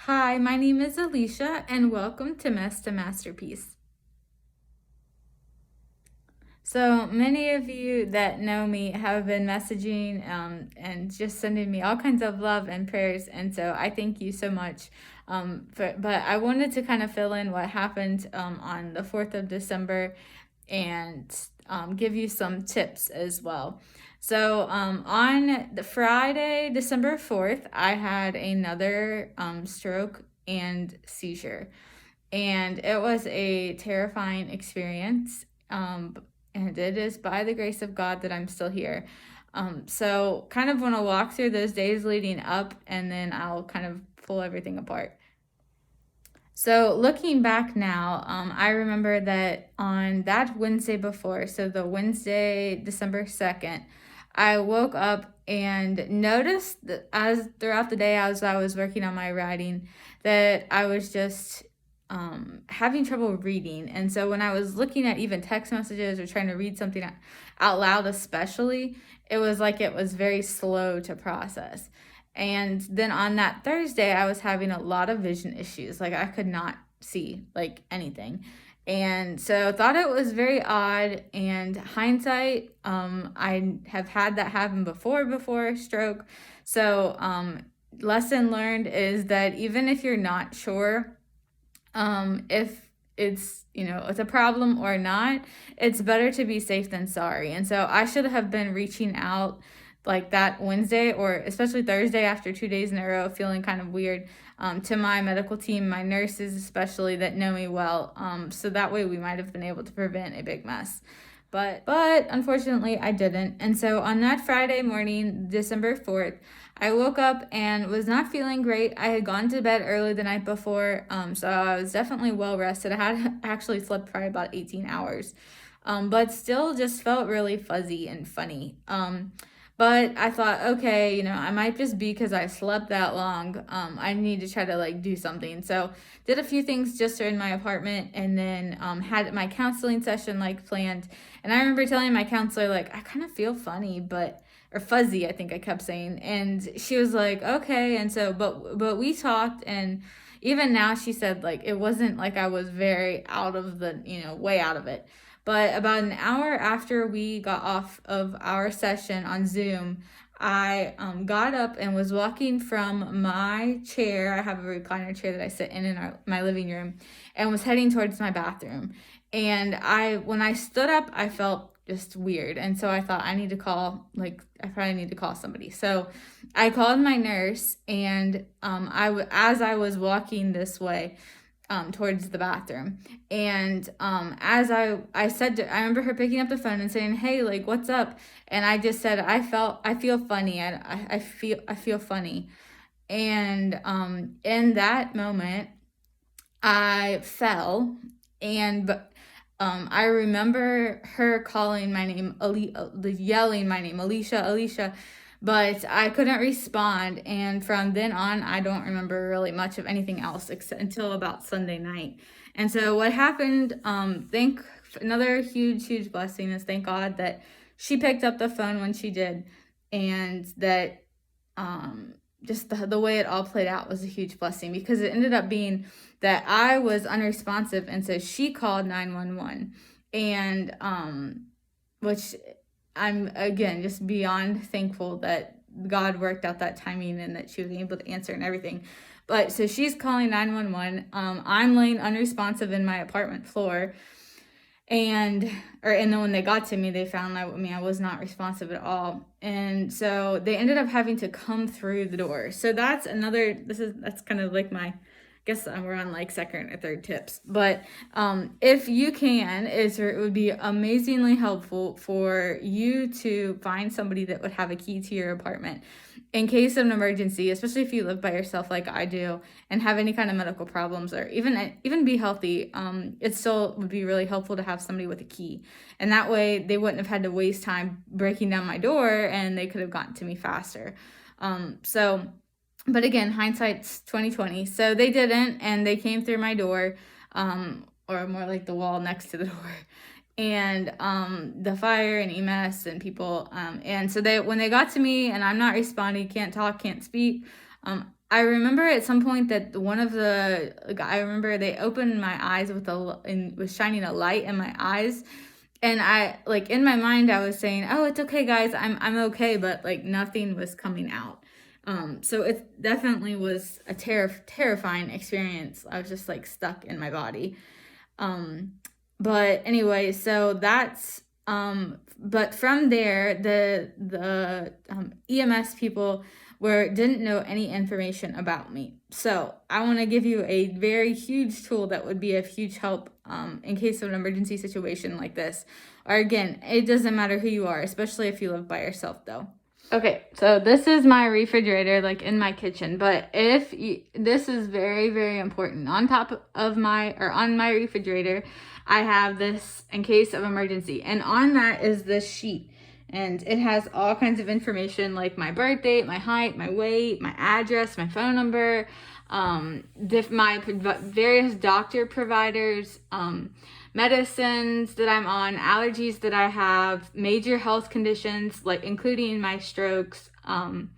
Hi, my name is Alicia, and welcome to Mess to Masterpiece. So many of you that know me have been messaging and just sending me all kinds of love and prayers, and so I thank you so much. But I wanted to kind of fill in what happened on the 4th of December and give you some tips as well. So on the Friday, December 4th, I had another stroke and seizure. And it was a terrifying experience. And it is by the grace of God that I'm still here. So kind of want to walk through those days leading up, and then I'll kind of pull everything apart. So looking back now, I remember that on that Wednesday before, so the Wednesday, December 2nd, I woke up and noticed that as throughout the day as I was working on my writing, that I was just having trouble reading. And so when I was looking at even text messages or trying to read something out loud, especially, it was like it was very slow to process. And then on that Thursday, I was having a lot of vision issues. Like I could not see like anything. And so thought it was very odd. And hindsight, I have had that happen before stroke. So lesson learned is that even if you're not sure if it's a problem or not, it's better to be safe than sorry. And so I should have been reaching out like that Wednesday or especially Thursday after 2 days in a row feeling kind of weird to my medical team, my nurses especially that know me well. So that way we might have been able to prevent a big mess. But unfortunately I didn't. And so on that Friday morning, December 4th, I woke up and was not feeling great. I had gone to bed early the night before, so I was definitely well rested. I had actually slept probably about 18 hours, but still just felt really fuzzy and funny. But I thought, okay, I might just be because I slept that long. I need to try to like do something. So did a few things just in my apartment, and then had my counseling session like planned. And I remember telling my counselor like I kind of feel funny, or fuzzy, I think I kept saying. And she was like, okay. And so, but we talked, and even now she said like it wasn't like I was very out of the, way out of it. But about an hour after we got off of our session on Zoom, I got up and was walking from my chair. I have a recliner chair that I sit in my living room, and was heading towards my bathroom. And when I stood up, I felt just weird. And so I thought I probably need to call somebody. So I called my nurse, and as I was walking this way, towards the bathroom. And as I said, I remember her picking up the phone and saying, "Hey, like, what's up?" And I just said, I feel funny. I feel funny. And in that moment, I fell, and I remember her calling my name, yelling my name, Alicia, Alicia, but I couldn't respond. And from then on, I don't remember really much of anything else until about Sunday night. And so what happened, another huge blessing is thank God that she picked up the phone when she did, and that just the way it all played out was a huge blessing, because it ended up being that I was unresponsive, and so she called 911, and which I'm again just beyond thankful that God worked out that timing and that she was able to answer and everything. But so she's calling 911. I'm laying unresponsive in my apartment floor. And then when they got to me, they found out I was not responsive at all. And so they ended up having to come through the door. So that's kind of like guess we're on like second or third tips. But if you can, it would be amazingly helpful for you to find somebody that would have a key to your apartment in case of an emergency, especially if you live by yourself like I do and have any kind of medical problems, or even be healthy. It still would be really helpful to have somebody with a key, and that way they wouldn't have had to waste time breaking down my door, and they could have gotten to me faster. But again, hindsight's 2020. So they didn't, and they came through my door, or more like the wall next to the door, and the fire and EMS and people. And so when they got to me and I'm not responding, can't talk, can't speak, I remember at some point that I remember they opened my eyes and was shining a light in my eyes. And I, like, in my mind, I was saying, "Oh, it's okay, guys. I'm okay," but like nothing was coming out. So it definitely was a terrifying experience. I was just like stuck in my body. Um, but anyway, so that's but from there, the EMS people were didn't know any information about me. So I want to give you a very huge tool that would be of huge help in case of an emergency situation like this. Or again, it doesn't matter who you are, especially if you live by yourself, though. Okay, so this is my refrigerator, like in my kitchen, but this is very, very important. On top of on my refrigerator, I have this in case of emergency, and on that is this sheet, and it has all kinds of information like my birth date, my height, my weight, my address, my phone number, my various doctor providers, medicines that I'm on, allergies that I have, major health conditions, like including my strokes, and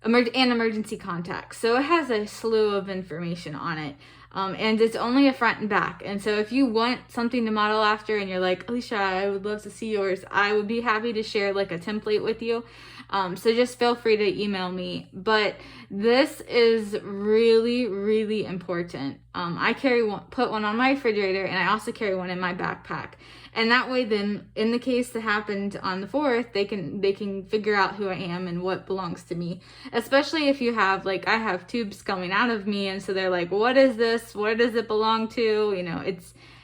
emergency contacts. So it has a slew of information on it. And it's only a front and back. And so if you want something to model after and you're like, Alicia, I would love to see yours, I would be happy to share like a template with you. So just feel free to email me. But this is really, really important. I put one on my refrigerator, and I also carry one in my backpack. And that way, then, in the case that happened on the 4th, they can figure out who I am and what belongs to me. Especially if you have, like, I have tubes coming out of me, and so they're like, what is this? What does it belong to? You know,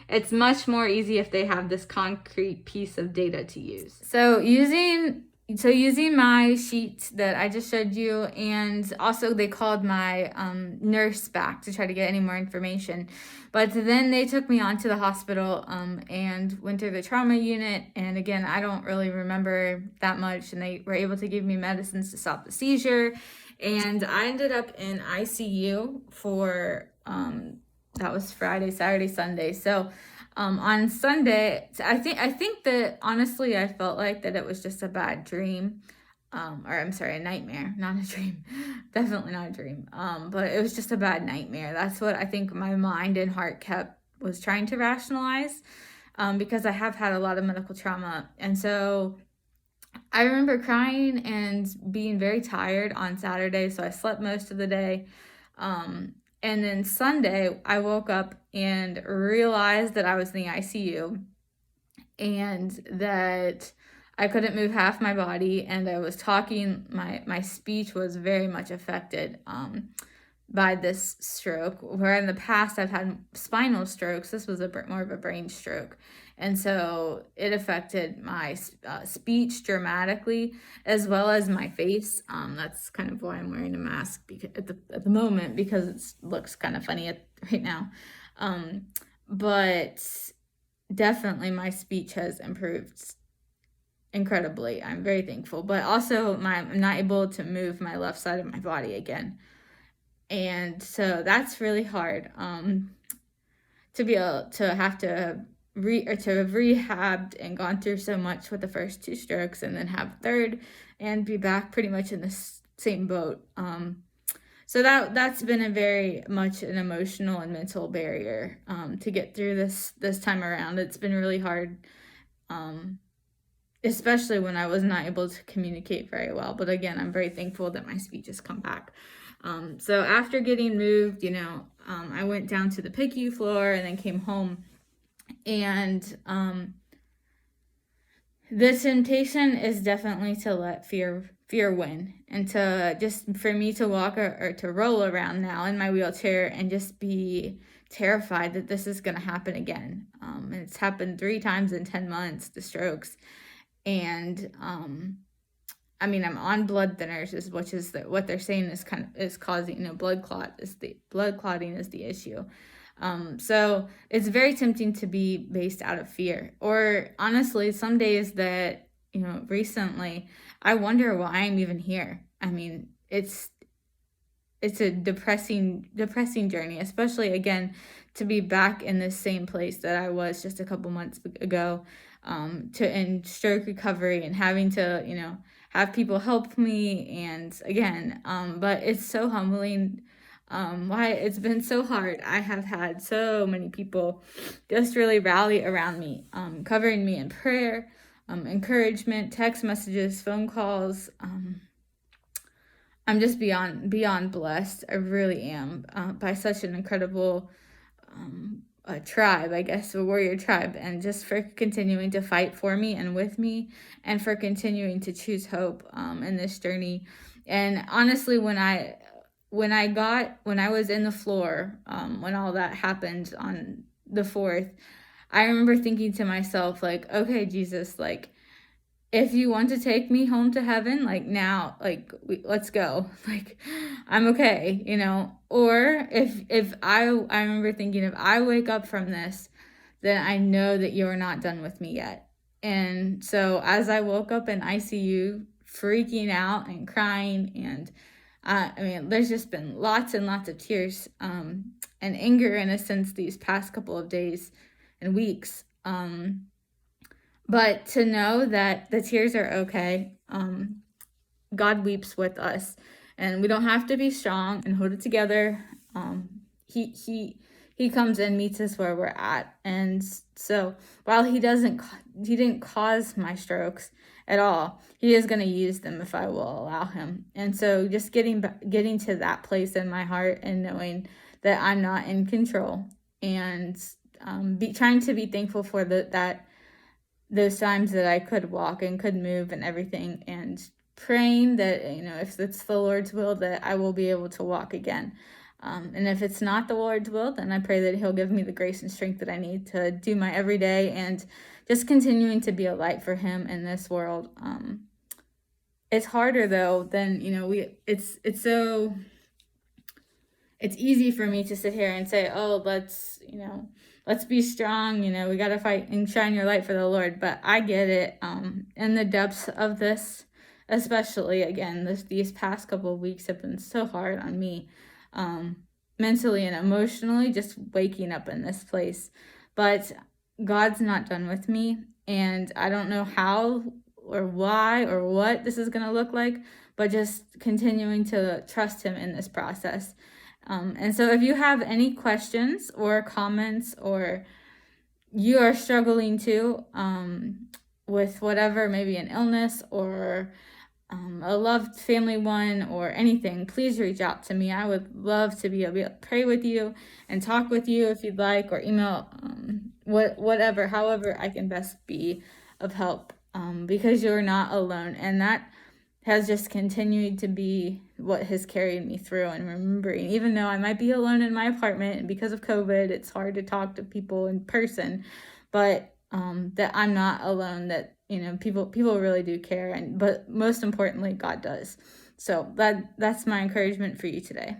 it's much more easy if they have this concrete piece of data to use. So using my sheet that I just showed you, and also they called my nurse back to try to get any more information. But then they took me on to the hospital and went through the trauma unit. And again, I don't really remember that much. And they were able to give me medicines to stop the seizure. And I ended up in ICU for, that was Friday, Saturday, Sunday. So on Sunday, I think that honestly, I felt like that it was just a bad dream, or I'm sorry, a nightmare, not a dream, definitely not a dream. But it was just a bad nightmare. That's what I think my mind and heart was trying to rationalize, because I have had a lot of medical trauma, and so I remember crying and being very tired on Saturday. So I slept most of the day. And then Sunday, I woke up and realized that I was in the ICU and that I couldn't move half my body, and I was talking, my speech was very much affected by this stroke, where in the past I've had spinal strokes. This was more of a brain stroke. And so it affected my speech dramatically, as well as my face. That's kind of why I'm wearing a mask at the moment, because it looks kind of funny right now. But definitely my speech has improved incredibly. I'm very thankful. But also I'm not able to move my left side of my body again. And so that's really hard to be able to have to have rehabbed and gone through so much with the first 2 strokes, and then have third and be back pretty much in the same boat. So that's been a very much an emotional and mental barrier to get through this time around. It's been really hard, especially when I was not able to communicate very well. But again, I'm very thankful that my speech has come back. So after getting moved, I went down to the PICU floor and then came home. And the temptation is definitely to let fear win, and to just for me to walk or to roll around now in my wheelchair and just be terrified that this is going to happen again. And it's happened 3 times in 10 months, the strokes. And I mean, I'm on blood thinners, which is what they're saying is causing blood clotting is the issue. So it's very tempting to be based out of fear, or honestly, some days that recently, I wonder why I'm even here. I mean, it's a depressing journey, especially again to be back in the same place that I was just a couple months ago, in stroke recovery, and having to have people help me. And again, but it's so humbling. Why it's been so hard. I have had so many people just really rally around me, covering me in prayer, encouragement, text messages, phone calls. I'm just beyond blessed. I really am, by such an incredible a tribe, I guess, a warrior tribe, and just for continuing to fight for me and with me, and for continuing to choose hope in this journey. And honestly, when I was in the floor, when all that happened on the 4th, I remember thinking to myself, like, okay, Jesus, like, if you want to take me home to heaven, like now, like let's go. Like, I'm okay, or if I remember thinking, if I wake up from this, then I know that you're not done with me yet. And so as I woke up in ICU, freaking out and crying, and I mean, there's just been lots and lots of tears, and anger, in a sense, these past couple of days and weeks. But to know that the tears are okay, God weeps with us, and we don't have to be strong and hold it together. He comes and meets us where we're at, and so while he didn't cause my strokes at all, he is going to use them if I will allow him. And so just getting to that place in my heart, and knowing that I'm not in control, and trying to be thankful for that those times that I could walk and could move and everything, and praying that, if it's the Lord's will, that I will be able to walk again. And if it's not the Lord's will, then I pray that he'll give me the grace and strength that I need to do my everyday, and just continuing to be a light for him in this world. It's harder though than, it's easy for me to sit here and say, oh, let's be strong, we got to fight and shine your light for the Lord. But I get it. In the depths of this, especially, again, these past couple of weeks have been so hard on me, mentally and emotionally, just waking up in this place. But God's not done with me, and I don't know how or why or what this is going to look like, but just continuing to trust him in this process. And so if you have any questions or comments, or you are struggling too, with whatever, maybe an illness or a loved family one or anything, please reach out to me. I would love to be able to pray with you and talk with you if you'd like, or email, however I can best be of help, because you're not alone. And that has just continued to be what has carried me through. And remembering, even though I might be alone in my apartment, and because of COVID, it's hard to talk to people in person, but that I'm not alone, that, people really do care. But most importantly, God does. So that's my encouragement for you today.